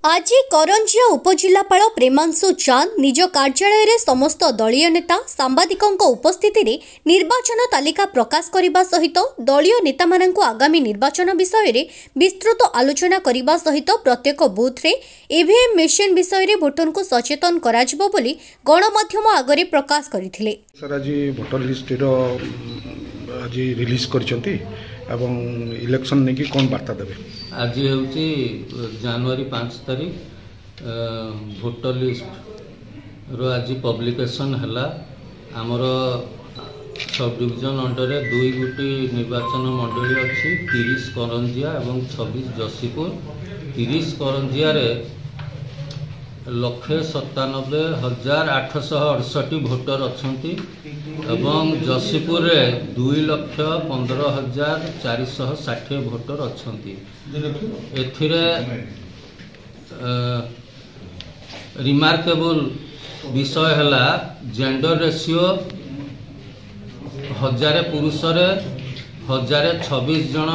आज करंजिया उपजिलापाल प्रेमांशु चांद निज कार्यालय रे समस्त दलीय नेता सांबादिकों उपस्थिति रे निर्वाचन तालिका प्रकाश करने सहित दलीय नेता मानक आगामी निर्वाचन विषय रे विस्तृत आलोचना करने सहित प्रत्येक बूथ रे ईवीएम मेशिन विषय रे भोटर को सचेतन कराजिबो बोली गणमाध्यम आगरे प्रकाश करथिले। सर आज भोटर लिस्ट आज रिलीज करछंती एवं इलेक्शन नेकी कोन वार्ता देबे? आज होउची जनवरी 5 तारीख भोटर लिस्ट रो आज पब्लिकेशन हला। आमर सब डिविजन अंडर रे दुई गुटी निर्वाचन मंडली अछि 30 करंजिया एवं 26 जसीपुर। 30 करंजिया रे 1,97,868 भोटर अछंती एवं जसीपुर रे 2,15,460 भोटर अछंती। एथिरे रिमार्केबल विषय हला जेंडर रेशियो 1000 पुरुष रे 1026 जन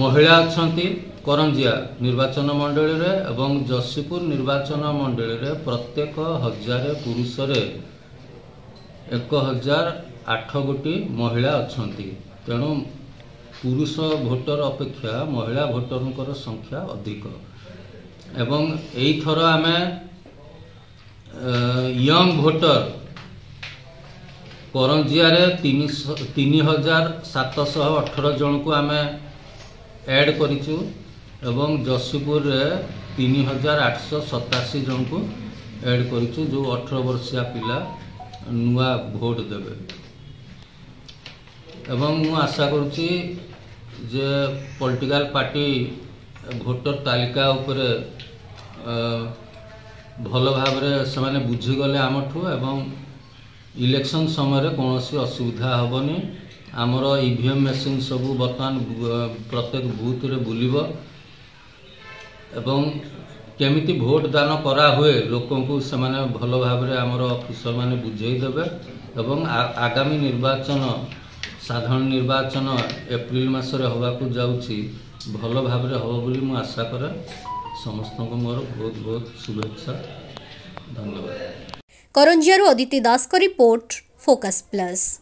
महिला अछंती करंजिया निर्वाचन मंडली रे एवं जसीपुर निर्वाचन मंडली रे प्रत्येक 1000 पुरुष रे 1008 गोटी महिला अछंती। तेणु पुरुष भोटर अपेक्षा महिला भोटर संख्या अधिक एवं एई थर आमे यंग भोटर करंजिया रे 3,718 जन को आमे ऐड करिचु एवं जसीपुर रे 3,887 जन को ऐड करिचु जो 18 वर्षिया पिला नुआ भोट देवे। एवं मु आशा करुच्ची जे पॉलिटिकल पार्टी भोटर तालिका उपरे भल भाव से माने बुझीगले आमठू एवं इलेक्शन समय कौन असुविधा हेनी। आमर ईवीएम मेसीन सब बर्तमान प्रत्येक बूथ रे बुलिब एवं केमिति भोट दान करा हुए लोकों को से माने भल भाव रे आमर ऑफिसर माने बुझेई देबे एवं आगामी निर्वाचन साधारण निर्वाचन एप्रिल मास रे होबा को जाउची भल भाव रे हो बोली मु आशा करे। समस्त को मोर बहुत बहुत शुभेच्छा, धन्यवाद। करंजिया अदिति दास को रिपोर्ट, फोकस प्लस।